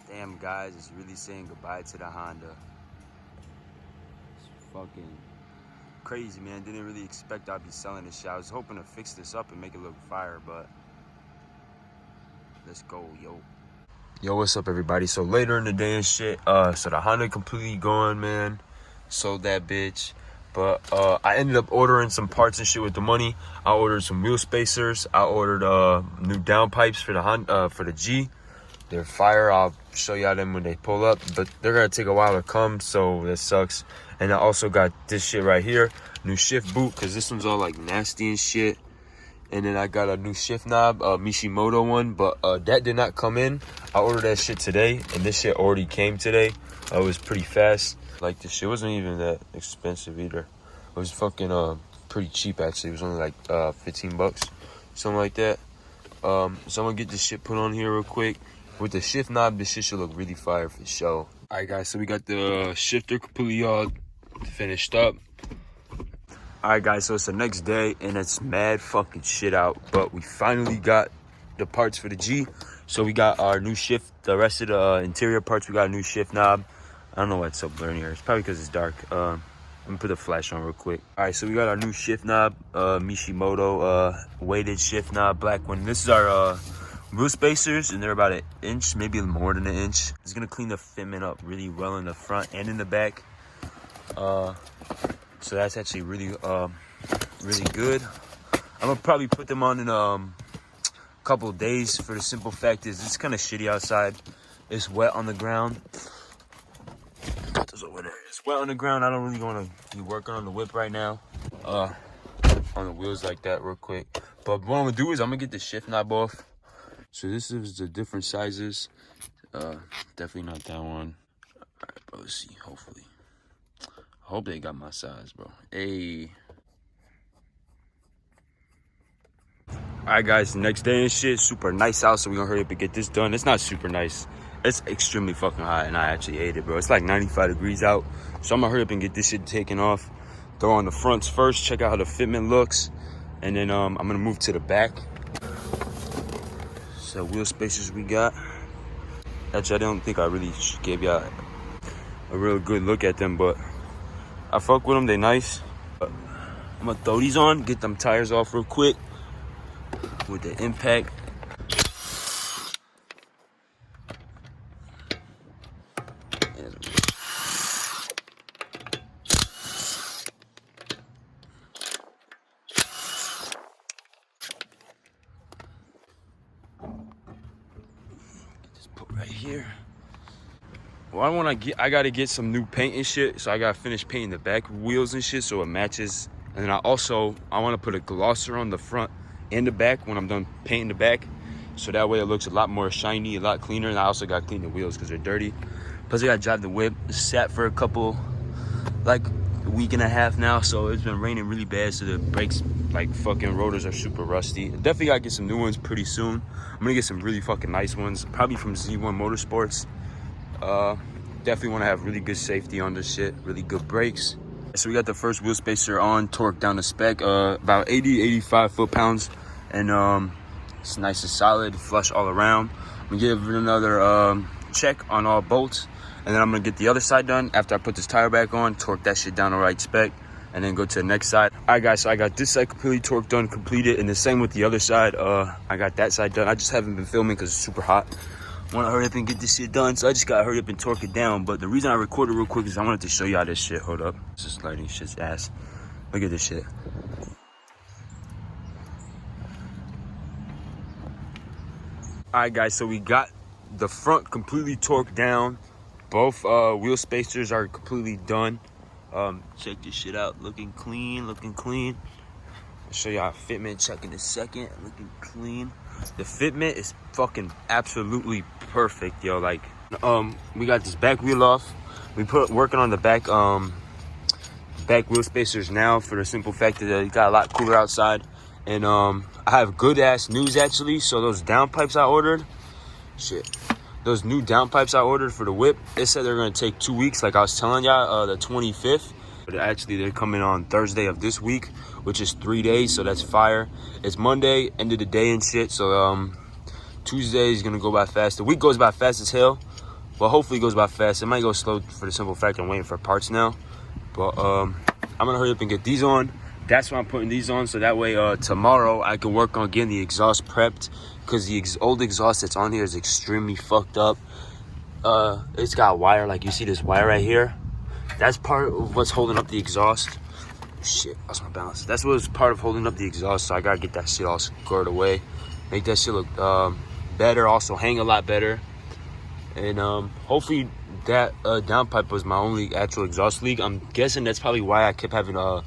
Damn, guys, it's really saying goodbye to the Honda. It's fucking crazy, man. Didn't really expect I'd be selling this shit. I was hoping to fix this up and make it look fire, but let's go, yo. Yo, what's up, everybody? So later in the day and shit, so the Honda completely gone, man. Sold that bitch. But I ended up ordering some parts and shit with the money. I ordered some wheel spacers. I ordered new downpipes for the Honda, for the G. They're fire. I'll show y'all them when they pull up, but they're gonna take a while to come, so that sucks. And I also got this shit right here, new shift boot, because this one's all like nasty and shit. And then I got a new shift knob, Mishimoto one, but that did not come in. I ordered that shit today, and this shit already came today. It was pretty fast. Like, this shit wasn't even that expensive either. It was fucking pretty cheap, actually. It was only like 15 bucks, something like that. So I'm gonna get this shit put on here real quick. With the shift knob, this shit should look really fire for show. All right, guys, so we got the shifter completely all finished up. All right, guys, so it's the next day, and it's mad fucking shit out, but we finally got the parts for the G. So we got our new shift, the rest of the interior parts, we got a new shift knob. I don't know why it's so blurry here. It's probably because it's dark. Let me put the flash on real quick. All right, so we got our new shift knob, Mishimoto weighted shift knob, black one. This is our wheel spacers, and they're about an inch, maybe more than an inch. It's gonna clean the fitment up really well in the front and in the back. So that's actually really good. I'm gonna probably put them on in a couple of days, for the simple fact is it's kind of shitty outside. It's wet on the ground. Got those over there. It's wet on the ground. I don't really want to be working on the whip right now, on the wheels like that real quick. But what I'm gonna do is I'm gonna get the shift knob off. So this is the different sizes. Definitely not that one. All right, bro, let's see, hopefully. I hope they got my size, bro. Hey. All right, guys, next day and shit, super nice out, so we're gonna hurry up and get this done. It's not super nice. It's extremely fucking hot, and I actually ate it, bro. It's like 95 degrees out, so I'm gonna hurry up and get this shit taken off. Throw on the fronts first, check out how the fitment looks, and then I'm gonna move to the back. So wheel spacers we got. Actually, I don't think I really gave y'all a real good look at them, but I fuck with them, they nice. I'm gonna throw these on, get them tires off real quick with the impact. Just put right here. Well, I gotta get some new paint and shit, so I gotta finish painting the back wheels and shit so it matches. And then I want to put a glosser on the front and the back when I'm done painting the back, so that way it looks a lot more shiny, a lot cleaner. And I also gotta clean the wheels because they're dirty. Plus I gotta drive the whip. It's sat for like a week and a half now, so it's been raining really bad, so the brakes, like fucking rotors, are super rusty. Definitely gotta get some new ones pretty soon. I'm gonna get some really fucking nice ones, probably from Z1 Motorsports. Definitely want to have really good safety on this shit, really good brakes. So we got the first wheel spacer on, torque down to spec, about 85 foot-pounds, and it's nice and solid, flush all around. I'm gonna give it another check on all bolts, and then I'm gonna get the other side done after I put this tire back on, torque that shit down the right spec, and then go to the next side. All right, guys, so I got this side completely torqued done, completed, and the same with the other side. I got that side done. I just haven't been filming because it's super hot. Want to hurry up and get this shit done, so I just gotta hurry up and torque it down. But the reason I recorded real quick is I wanted to show y'all this shit. Hold up, this lighting shit's ass. Look at this shit. All right, guys, so we got the front completely torqued down. Both wheel spacers are completely done. Check this shit out, looking clean, looking clean. I'll show y'all fitment check in a second, looking clean. The fitment is fucking absolutely perfect, yo. Like, we got this back wheel off. We working on the back wheel spacers now, for the simple fact that it got a lot cooler outside. And I have good ass news, actually. So those downpipes I ordered, those new downpipes I ordered for the whip, they said they're gonna take 2 weeks, like I was telling y'all, the 25th. But actually they're coming on Thursday of this week, which is 3 days, so that's fire. It's Monday, end of the day and shit, so Tuesday is gonna go by fast. The week goes by fast as hell. Well, hopefully it goes by fast. It might go slow for the simple fact I'm waiting for parts now. But I'm gonna hurry up and get these on. That's why I'm putting these on, so that way tomorrow I can work on getting the exhaust prepped, because the old exhaust that's on here is extremely fucked up. It's got wire, like you see this wire right here. That's part of what's holding up the exhaust. Shit, lost my balance. That's what's part of holding up the exhaust, so I gotta get that shit all squared away. Make that shit look better, also hang a lot better. And hopefully that downpipe was my only actual exhaust leak. I'm guessing that's probably why I kept having the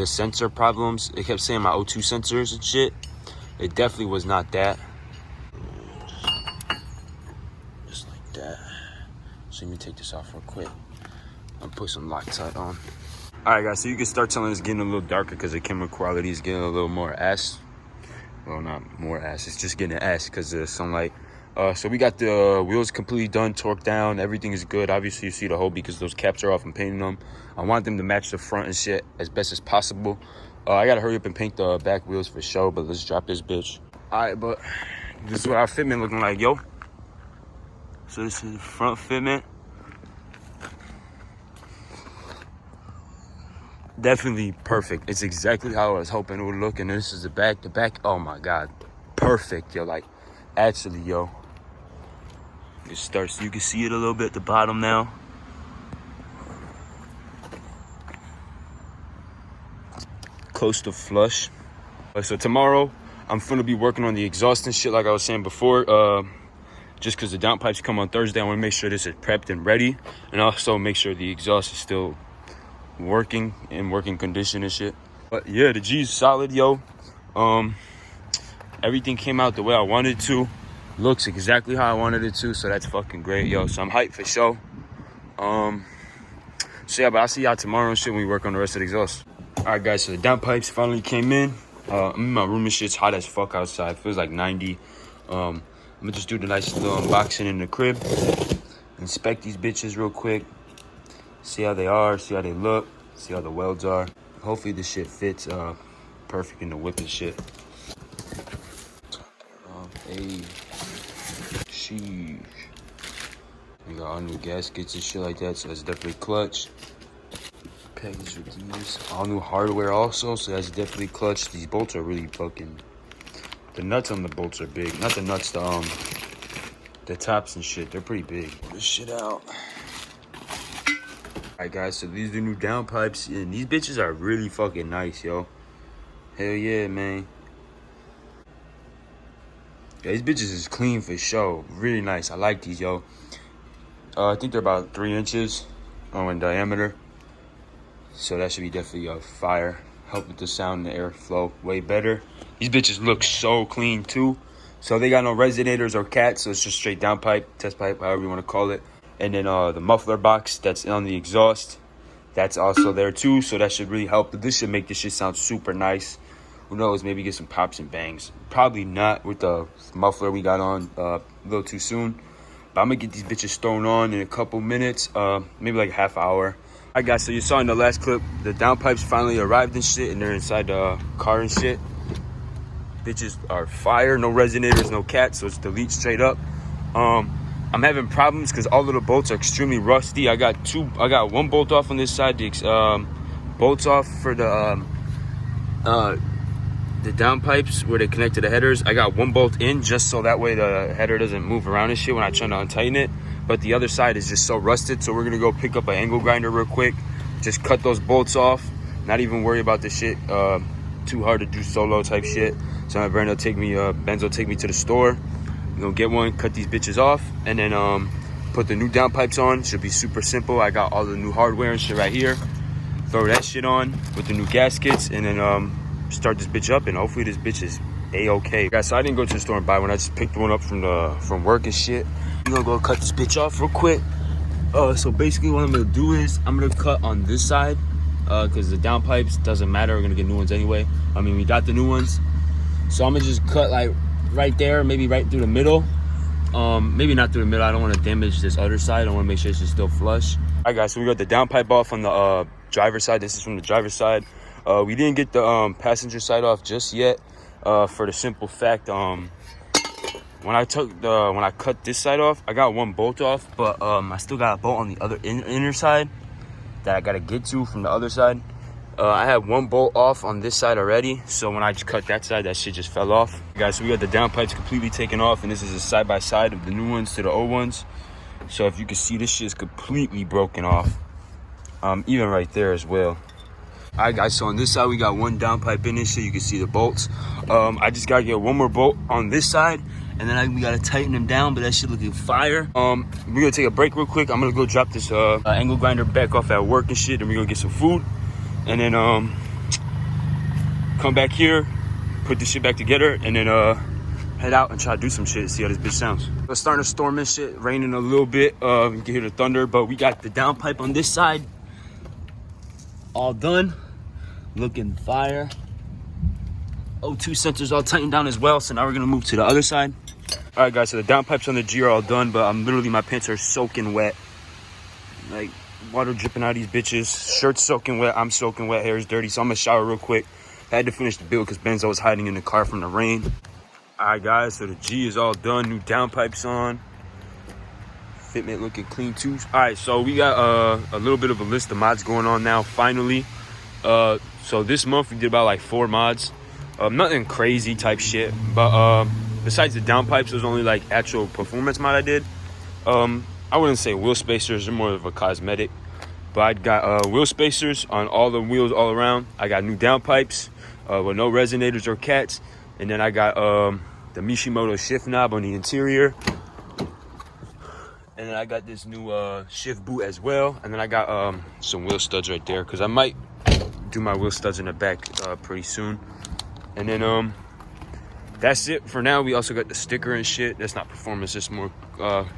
sensor problems. It kept saying my O2 sensors and shit. It definitely was not that. Just like that. So let me take this off real quick. I'll put some Loctite on. Alright guys, so you can start telling it's getting a little darker because the camera quality is getting a little more ass. Well, not more ass, it's just getting ass because of the sunlight. So we got the wheels completely done, torqued down, everything is good. Obviously you see the hole because those caps are off and painting them. I want them to match the front and shit as best as possible. I gotta hurry up and paint the back wheels for show, but let's drop this bitch. Alright, but this is what our fitment looking like, yo. So this is the front fitment. Definitely perfect. It's exactly how I was hoping it would look. And this is the back. The back, oh my god, perfect, yo. Like, actually, yo, it starts, you can see it a little bit at the bottom now. Close to flush. So tomorrow I'm gonna be working on the exhaust and shit, like I was saying before. Just because the downpipes come on Thursday, I want to make sure this is prepped and ready, and also make sure the exhaust is still working in working condition and shit. But yeah, the G's solid, yo. Everything came out the way I wanted to. Looks exactly how I wanted it to, so that's fucking great, yo. So I'm hyped for show. So yeah, but I'll see y'all tomorrow and shit when we work on the rest of the exhaust. Alright guys, so the downpipes finally came in. I'm in my room and shit's hot as fuck outside. It feels like 90. I'm gonna just do the nice little unboxing in the crib. Inspect these bitches real quick. See how they are, see how they look, see how the welds are. Hopefully this shit fits perfect in the whip and shit. Hey, sheesh. We got all new gaskets and shit like that, so that's definitely clutch. Package with these. All new hardware also, so that's definitely clutch. These bolts are really fucking... The nuts on the bolts are big. Not the nuts, the tops and shit. They're pretty big. Pull this shit out. Alright guys, so these are the new downpipes, and these bitches are really fucking nice, yo. Hell yeah, man. Yeah, these bitches is clean for sure. Really nice. I like these, yo. I think they're about 3 inches in diameter. So that should be definitely a fire. Help with the sound and the airflow way better. These bitches look so clean too. So they got no resonators or cats, so it's just straight downpipe, test pipe, however you want to call it. And then the muffler box that's on the exhaust, that's also there too, so that should really help. But this should make this shit sound super nice. Who knows, maybe get some pops and bangs. Probably not with the muffler we got on a little too soon. But I'm gonna get these bitches thrown on in a couple minutes, maybe like a half hour. Alright guys, so you saw in the last clip, the downpipes finally arrived and shit, and they're inside the car and shit. Bitches are fire, no resonators, no cats, so it's delete straight up. I'm having problems because all of the bolts are extremely rusty. I got one bolt off on this side, the bolts off for the downpipes where they connect to the headers. I got one bolt in just so that way the header doesn't move around and shit when I try to untighten it. But the other side is just so rusted, so we're gonna go pick up an angle grinder real quick, just cut those bolts off, not even worry about this shit too hard to do solo type shit. So my friend will take me, Benz will take me to the store. We're gonna get one, cut these bitches off, and then put the new downpipes on. Should be super simple. I got all the new hardware and shit right here. Throw that shit on with the new gaskets, and then start this bitch up, and hopefully this bitch is a-okay. Guys, so I didn't go to the store and buy one. I just picked one up from work and shit. I'm gonna go cut this bitch off real quick. So basically what I'm gonna do is I'm gonna cut on this side because the downpipes doesn't matter. We're gonna get new ones anyway. I mean, we got the new ones. So I'm gonna just cut like right there, maybe right through the middle. Maybe not through the middle. I don't want to damage this other side. I want to make sure it's still flush. All right, guys, so we got the downpipe off on the driver's side. This is from the driver's side. We didn't get the passenger side off just yet for the simple fact when I cut this side off, I got one bolt off, but I still got a bolt on the other inner side that I gotta get to from the other side. I had one bolt off on this side already, so when I just cut that side, that shit just fell off. Guys, so we got the downpipes completely taken off, and this is a side-by-side of the new ones to the old ones. So if you can see, this shit is completely broken off. Even right there as well. All right, guys, so on this side, we got one downpipe in this shit. You can see the bolts. I just gotta get one more bolt on this side, and then we gotta tighten them down, but that shit looking fire. We're gonna take a break real quick. I'm gonna go drop this angle grinder back off at work and shit, and we're gonna get some food. And then come back here, put this shit back together, and then head out and try to do some shit, see how this bitch sounds. It's starting to storm and shit, raining a little bit. You can hear the thunder, but we got the downpipe on this side all done, looking fire. O2 sensors all tightened down as well, so now we're gonna move to the other side. All right, guys, so the downpipes on the G are all done, but my pants are soaking wet. Like, water dripping out of these bitches. Shirt's soaking wet, I'm soaking wet, hair is dirty, so I'm gonna shower real quick. I had to finish the build because Benzo was hiding in the car from the rain. All right, guys, so the G is all done, new downpipes on. Fitment looking clean too. All right, so we got a little bit of a list of mods going on now, finally. So this month we did about like 4 mods. Nothing crazy type shit, but besides the downpipes, there's only like actual performance mod I did. I wouldn't say wheel spacers, they're more of a cosmetic. But I got wheel spacers on all the wheels all around. I got new downpipes with no resonators or cats. And then I got the Mishimoto shift knob on the interior. And then I got this new shift boot as well. And then I got some wheel studs right there, because I might do my wheel studs in the back pretty soon. And then that's it for now. We also got the sticker and shit. That's not performance, it's more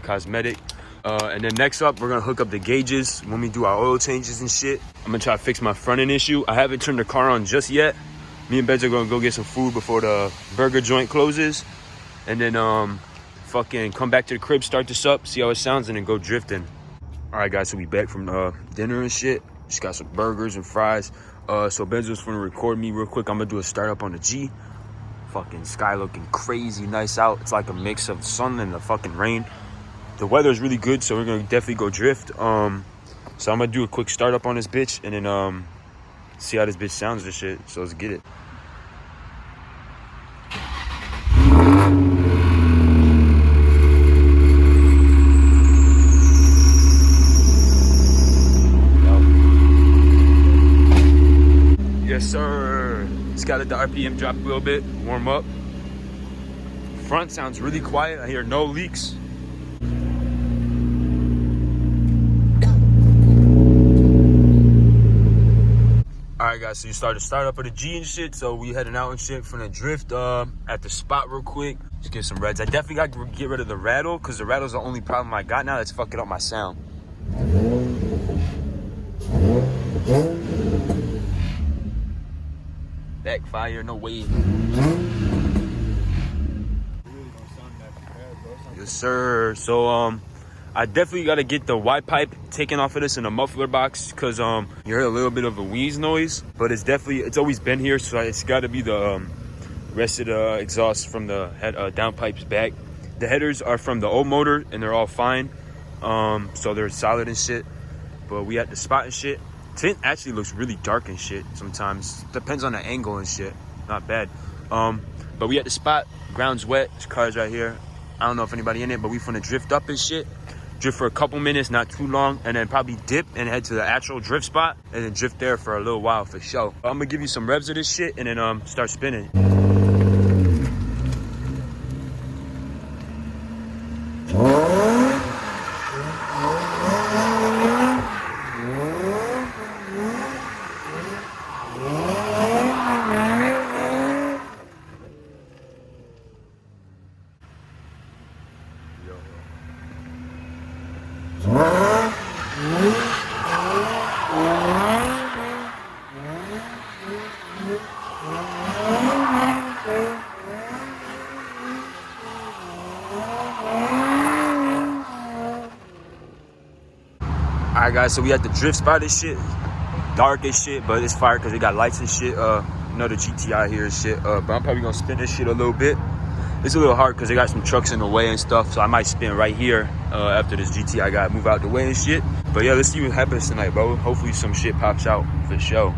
cosmetic. And then next up, we're gonna hook up the gauges when we do our oil changes and shit. I'm gonna try to fix my front end issue. I haven't turned the car on just yet. Me and Benz are gonna go get some food before the burger joint closes. And then fucking come back to the crib, start this up, see how it sounds, and then go drifting. All right, guys, so we back from dinner and shit. Just got some burgers and fries. So Benzo's gonna record me real quick. I'm gonna do a startup on the G. Fucking sky looking crazy nice out. It's like a mix of sun and the fucking rain. The weather is really good, so we're gonna definitely go drift. So I'm gonna do a quick startup on this bitch, and then see how this bitch sounds and shit. So let's get it. Yes, sir. Just gotta let the RPM drop a little bit, warm up. Front sounds really quiet. I hear no leaks. Alright, guys, so you started to start up of the G and shit, so we heading out and shit from the drift at the spot real quick. Just get some reds. I definitely got to get rid of the rattle, because the rattle's the only problem I got now that's fucking up my sound. Backfire, no way. Yes, sir. So I definitely got to get the Y pipe taken off of this in a muffler box, because you hear a little bit of a wheeze noise, but it's always been here, so it's got to be the rest of the exhaust from the downpipes back. The headers are from the old motor and they're all fine, so they're solid and shit. But we at the spot and shit. Tint actually looks really dark and shit sometimes. Depends on the angle and shit. Not bad. But we at the spot. Ground's wet. There's cars right here. I don't know if anybody in it, but we finna drift up and shit. Drift for a couple minutes, not too long, and then probably dip and head to the actual drift spot, and then drift there for a little while for sure. I'm gonna give you some revs of this shit and then start spinning. Alright, guys, so we at the drift spot and shit. Dark as shit, but it's fire because it got lights and shit. Another GTI here and shit. But I'm probably gonna spin this shit a little bit. it's a little hard because they got some trucks in the way and stuff. So I might spin right here after this GT. I gotta move out the way and shit. But yeah, let's see what happens tonight, bro. Hopefully some shit pops out for sure.